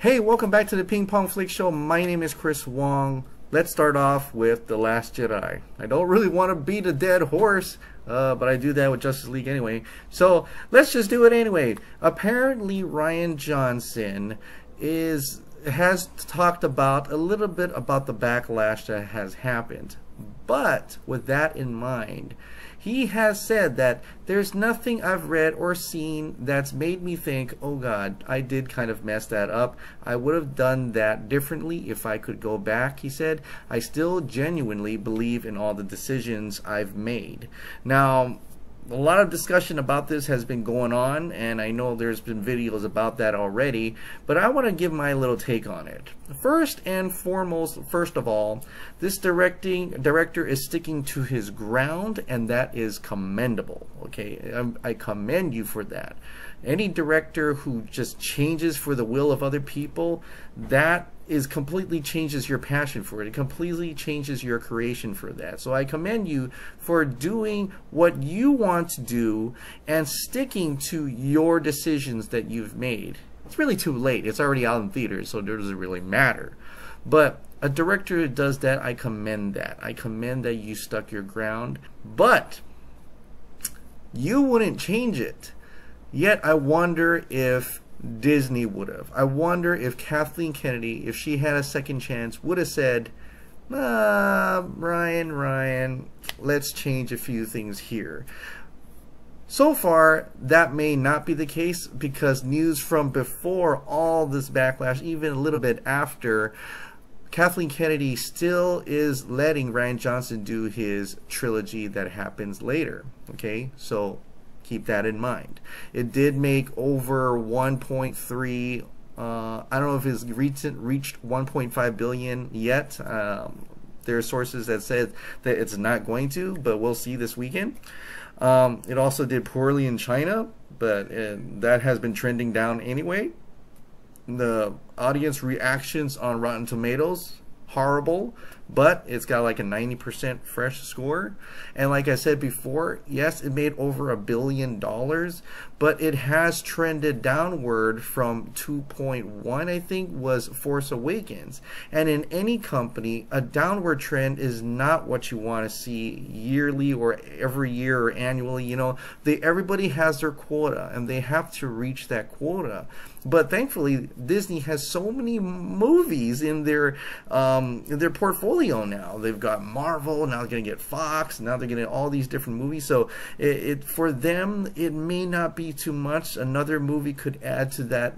Hey, welcome back to the Ping Pong Flick Show. My name is Chris Wong. Let's start off with The Last Jedi. I don't really want to beat a dead horse, but I do that with Justice League anyway. So let's just do it anyway. Apparently, Rian Johnson has talked about a little bit about the backlash that has happened. But with that in mind, he has said that there's nothing I've read or seen that's made me think, oh God, I did kind of mess that up. I would have done that differently if I could go back, he said. I still genuinely believe in all the decisions I've made. Now, a lot of discussion about this has been going on, and I know there's been videos about that already, but I want to give my little take on it. First and foremost, first of all, this director is sticking to his ground, and that is commendable. Okay, I commend you for that. Any director who just changes for the will of other people, that completely changes your passion for it. It completely changes your creation for that. So I commend you for doing what you want to do and sticking to your decisions that you've made. It's really too late. It's already out in theaters, so it doesn't really matter. But a director who does that, I commend that. I commend that you stuck your ground. But you wouldn't change it. Yet I wonder if Disney would have. I wonder if Kathleen Kennedy, if she had a second chance, would have said, Rian, let's change a few things here. So far, that may not be the case because news from before all this backlash, even a little bit after, Kathleen Kennedy still is letting Rian Johnson do his trilogy that happens later. Okay, so keep that in mind. It did make over 1.3. I don't know if it's reached 1.5 billion yet. There are sources that said that it's not going to, but we'll see this weekend. It also did poorly in China, but that has been trending down anyway. The audience reactions on Rotten Tomatoes, horrible, but it's got like a 90% fresh score. And like I said before, yes, it made over $1 billion, but it has trended downward from 2.1, I think, was Force Awakens. And in any company, a downward trend is not what you want to see yearly or every year or annually. You know, everybody has their quota, and they have to reach that quota. But thankfully, Disney has so many movies in their portfolio now. They've got Marvel, now they're going to get Fox, now they're getting all these different movies. So for them, it may not be too much. Another movie could add to that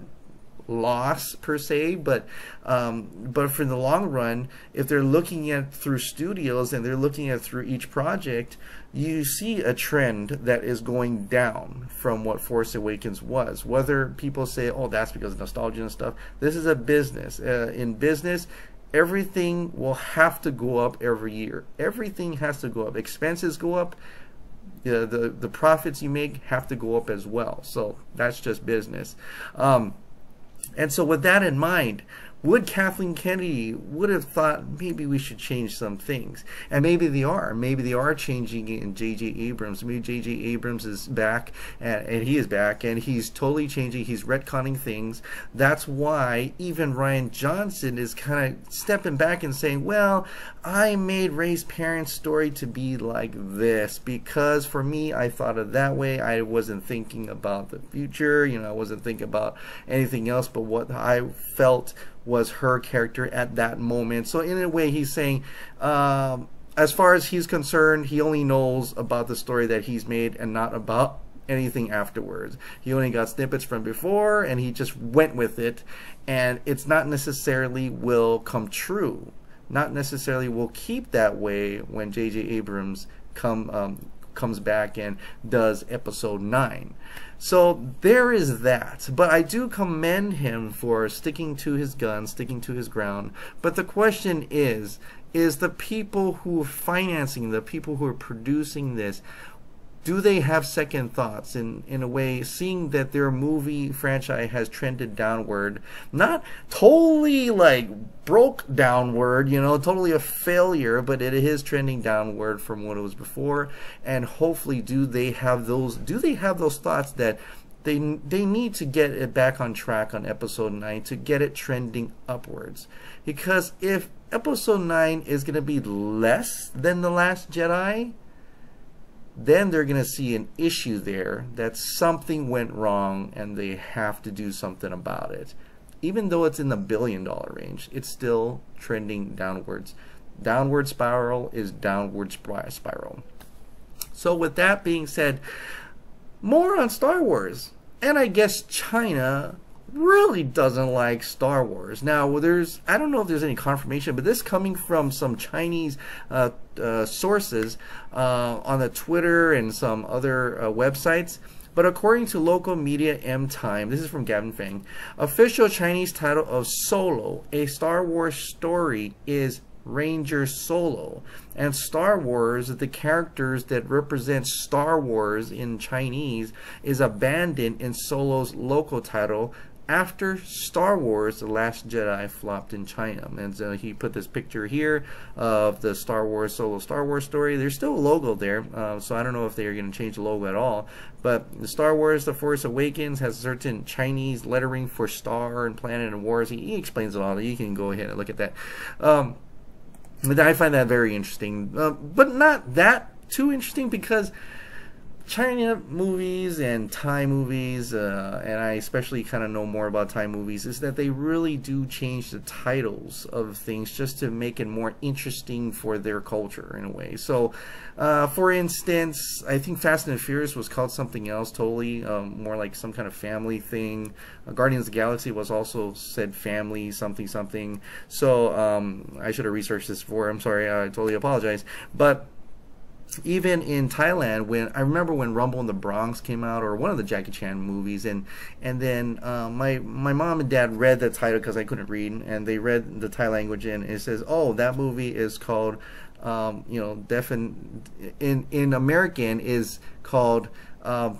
loss per se, but for the long run, if they're looking at through studios and they're looking at through each project, you see a trend that is going down from what Force Awakens was. Whether people say, oh, that's because of nostalgia and stuff, this is a business. In business, everything will have to go up every year. Everything has to go up. Expenses go up. The profits you make have to go up as well. So that's just business. And so with that in mind, would Kathleen Kennedy would have thought maybe we should change some things? And maybe they are. Maybe they are changing it in J.J. Abrams. Maybe J.J. Abrams is back, and he is back, and he's totally changing. He's retconning things. That's why even Rian Johnson is kind of stepping back and saying, well, I made Rey's parents' story to be like this because for me, I thought of that way. I wasn't thinking about the future. You know, I wasn't thinking about anything else but what I felt was her character at that moment. So in a way, he's saying, as far as he's concerned, he only knows about the story that he's made and not about anything afterwards. He only got snippets from before, and he just went with it, and it's not necessarily will come true. Not necessarily will keep that way when J.J. Abrams comes back and does episode 9. So there is that. But I do commend him for sticking to his guns, sticking to his ground. But the question is the people who are financing, the people who are producing this, do they have second thoughts in a way, seeing that their movie franchise has trended downward, not totally like broke downward, you know, totally a failure, but it is trending downward from what it was before, and hopefully do they have those thoughts that they need to get it back on track on episode 9 to get it trending upwards. Because if episode 9 is going to be less than The Last Jedi, then they're going to see an issue there, that something went wrong and they have to do something about it. Even though it's in the billion-dollar range, it's still trending downwards. Downward spiral is downward spiral. So with that being said, more on Star Wars. And I guess China really doesn't like Star Wars. Now, I don't know if there's any confirmation, but this coming from some Chinese sources on the Twitter and some other websites. But according to local media M Time, this is from Gavin Feng, official Chinese title of Solo, a Star Wars story, is Ranger Solo. And Star Wars, the characters that represent Star Wars in Chinese, is abandoned in Solo's local title after Star Wars The Last Jedi flopped in China. And so he put this picture here of the Star Wars Solo Star Wars story. There's still a logo there, so I don't know if they're going to change the logo at all. But the Star Wars The Force Awakens has certain Chinese lettering for Star and Planet and Wars. He explains it all. You can go ahead and look at that. But I find that very interesting, but not that too interesting, because China movies and Thai movies, and I especially kind of know more about Thai movies, is that they really do change the titles of things just to make it more interesting for their culture in a way. So, for instance, I think Fast and the Furious was called something else totally, more like some kind of family thing. Guardians of the Galaxy was also said family something something. So, I should have researched this before. I'm sorry, I totally apologize. But even in Thailand, when I remember when Rumble in the Bronx came out, or one of the Jackie Chan movies, and then my mom and dad read the title because I couldn't read, and they read the Thai language, and it says, oh, that movie is called, in American is called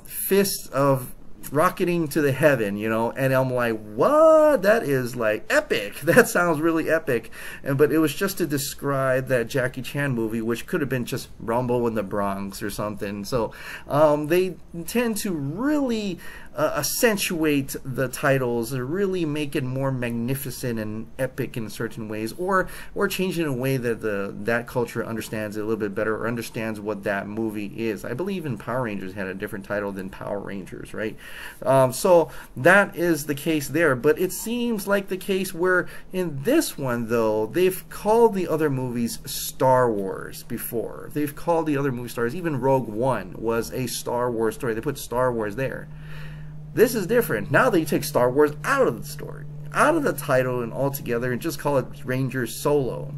Fist of Rocketing to the Heaven, and I'm like, what? That is like epic. That sounds really epic. But it was just to describe that Jackie Chan movie, which could have been just Rumble in the Bronx or something. So they tend to really accentuate the titles, really make it more magnificent and epic in certain ways, or change it in a way that that culture understands it a little bit better, or understands what that movie is. I believe in Power Rangers had a different title than Power Rangers, right? So that is the case there. But it seems like the case where in this one, though, they've called the other movies Star Wars before. They've called the other movie stars. Even Rogue One was a Star Wars story. They put Star Wars there. This is different. Now they take Star Wars out of the story, out of the title and altogether, and just call it Ranger Solo.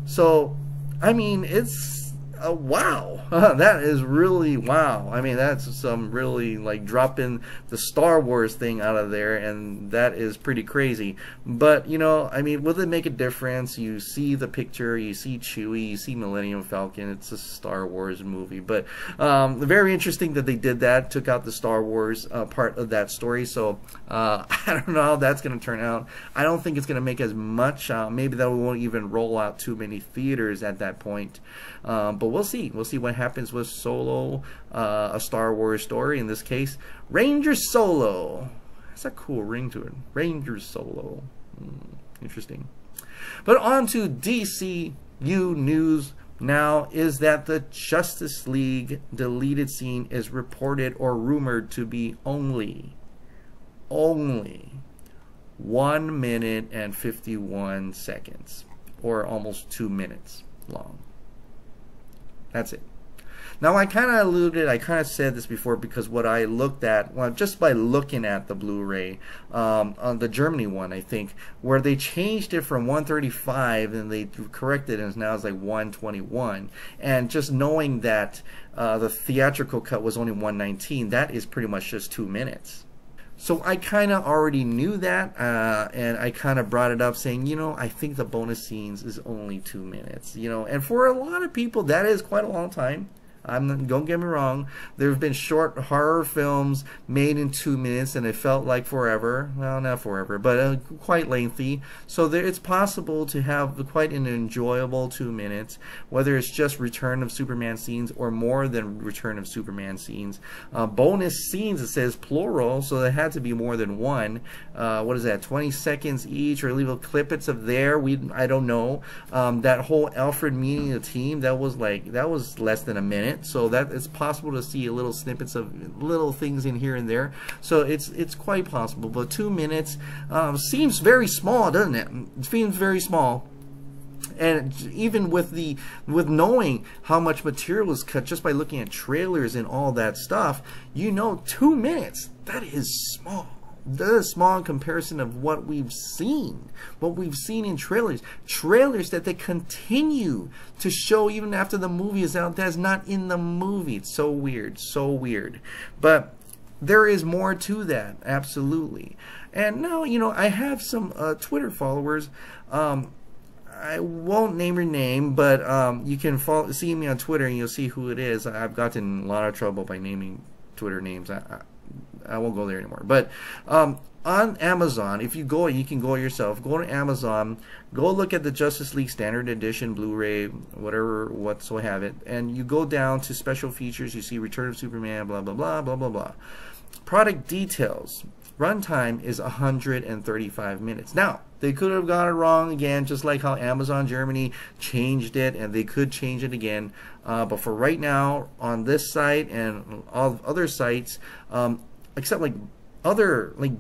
So, I mean, it's wow. That is really wow. I mean, that's some really like dropping the Star Wars thing out of there, and that is pretty crazy. But, I mean, will it make a difference? You see the picture, you see Chewie, you see Millennium Falcon. It's a Star Wars movie. But very interesting that they did that, took out the Star Wars part of that story. So I don't know how that's going to turn out. I don't think it's going to make as much. Maybe that won't even roll out too many theaters at that point. But we'll see. We'll see what happens with Solo, a Star Wars story. In this case, Ranger Solo. That's a cool ring to it. Ranger Solo. Interesting. But on to DCU news now, is that the Justice League deleted scene is reported or rumored to be only 1 minute and 51 seconds, or almost 2 minutes long. That's it. Now, I kind of alluded, I kind of said this before, because what I looked at, well, just by looking at the Blu-ray, on the Germany one, I think, where they changed it from 135 and they corrected it, and now it's like 121. And just knowing that the theatrical cut was only 119, that is pretty much just 2 minutes. So I kind of already knew that, and I kind of brought it up saying, I think the bonus scenes is only 2 minutes, and for a lot of people, that is quite a long time. Don't get me wrong. There have been short horror films made in 2 minutes, and it felt like forever. Well, not forever, but quite lengthy. So it's possible to have quite an enjoyable 2 minutes, whether it's just Return of Superman scenes or more than Return of Superman scenes. Bonus scenes, it says plural, so there had to be more than one. What is that? 20 seconds each, or little clippets of there. I don't know. That whole Alfred meeting the team, that was less than a minute. So that it's possible to see little snippets of little things in here and there. So it's quite possible. But 2 minutes seems very small, doesn't it? It seems very small. And even with knowing how much material was cut just by looking at trailers and all that stuff, 2 minutes, that is small. That is small in comparison of what we've seen in trailers that they continue to show even after the movie is out. That's not in the movie. It's so weird. But there is more to that, absolutely. And now, I have some Twitter followers. I won't name your name, but you can see me on Twitter and you'll see who it is. I've gotten in a lot of trouble by naming Twitter names. I won't go there anymore. But on Amazon, if you go, you can go yourself. Go to Amazon. Go look at the Justice League Standard Edition, Blu-ray, whatsoever have it, and you go down to special features. You see Return of Superman, blah blah blah blah blah blah. Product details. Runtime is 135 minutes. Now, they could have got it wrong again, just like how Amazon Germany changed it, and they could change it again. But for right now, on this site and all other sites, except like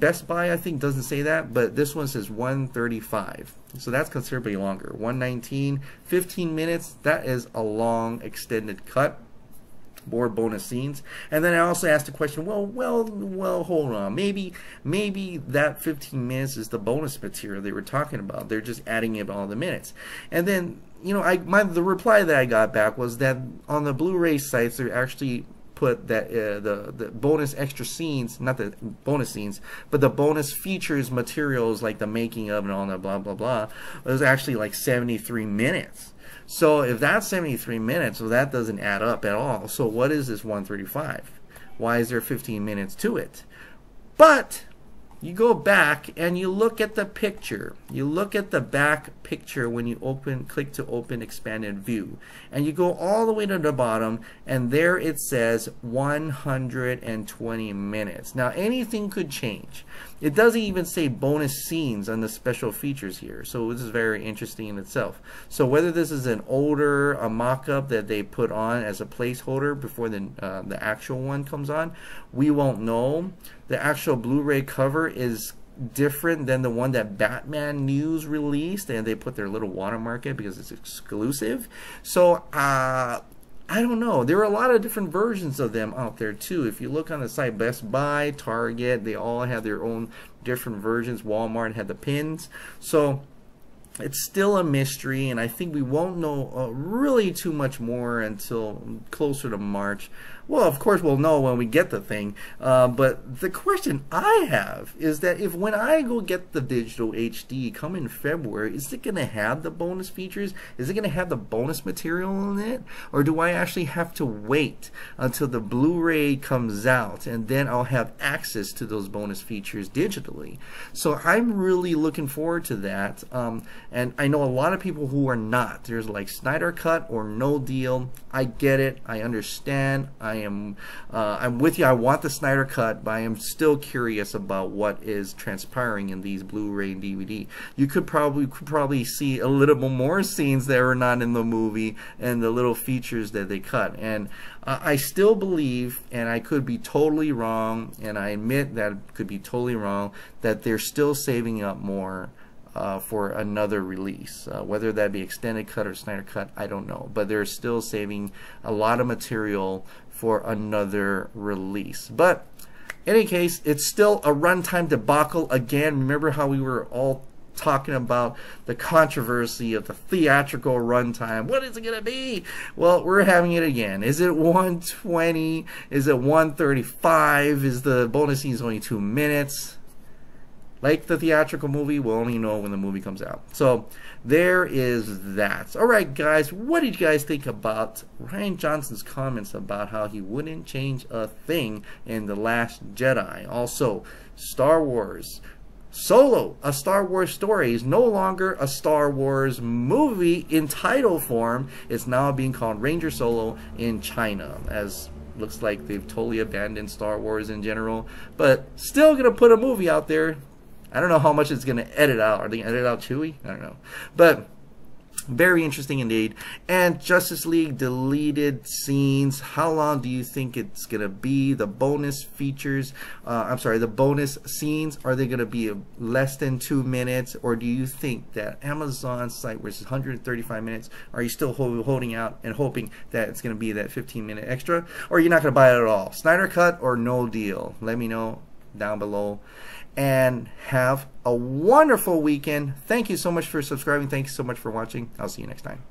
Best Buy, I think doesn't say that, but this one says 135. So that's considerably longer. 119, 15 minutes. That is a long extended cut. More bonus scenes. And then I also asked the question, well, hold on. Maybe that 15 minutes is the bonus material they were talking about. They're just adding in all the minutes. And then, the reply that I got back was that on the Blu-ray sites, they're actually put that the bonus extra scenes, not the bonus scenes, but the bonus features materials like the making of and all that blah blah blah, it was actually like 73 minutes. So if that's 73 minutes, well, that doesn't add up at all. So what is this 135? Why is there 15 minutes to it? But you go back and you look at the picture. You look at the back picture when you click to open expanded view. And you go all the way to the bottom, and there it says 120 minutes. Now anything could change. It doesn't even say bonus scenes on the special features here. So this is very interesting in itself. So whether this is a mock-up that they put on as a placeholder before the actual one comes on, we won't know. The actual Blu-ray cover is different than the one that Batman News released, and they put their little watermark in because it's exclusive. So I don't know. There are a lot of different versions of them out there too. If you look on the site, Best Buy, Target, they all have their own different versions. Walmart had the pins. So it's still a mystery, and I think we won't know really too much more until closer to March. Well, of course we'll know when we get the thing, but the question I have is that if when I go get the digital HD come in February, is it going to have the bonus features? Is it going to have the bonus material in it? Or do I actually have to wait until the Blu-ray comes out and then I'll have access to those bonus features digitally? So I'm really looking forward to that, and I know a lot of people who are not. There's like Snyder Cut or no deal. I get it. I understand. I'm with you. I want the Snyder Cut, but I am still curious about what is transpiring in these Blu-ray and DVD. You could probably see a little bit more scenes that are not in the movie and the little features that they cut. And I still believe, and I could be totally wrong, and I admit that I could be totally wrong, that they're still saving up more for another release, whether that be extended cut or Snyder Cut, I don't know, but they're still saving a lot of material for another release. But in any case, it's still a runtime debacle again. Remember how we were all talking about the controversy of the theatrical runtime? What is it going to be? Well, we're having it again. Is it 120? Is it 135? Is the bonus scene only 2 minutes? Like the theatrical movie, we'll only know when the movie comes out. So there is that. Alright guys, what did you guys think about Rian Johnson's comments about how he wouldn't change a thing in The Last Jedi? Also, Star Wars Solo, a Star Wars story, is no longer a Star Wars movie in title form. It's now being called Ranger Solo in China, as looks like they've totally abandoned Star Wars in general, but still gonna put a movie out there. I don't know how much it's gonna edit out. Are they gonna edit out Chewie? I don't know, but very interesting indeed. And Justice League deleted scenes. How long do you think it's gonna be? The bonus features, the bonus scenes, are they gonna be less than 2 minutes, or do you think that Amazon's site, which is 135 minutes, are you still holding out and hoping that it's gonna be that 15-minute extra, or you're not gonna buy it at all? Snyder Cut or no deal? Let me know down below. And have a wonderful weekend. Thank you so much for subscribing. Thank you so much for watching. I'll see you next time.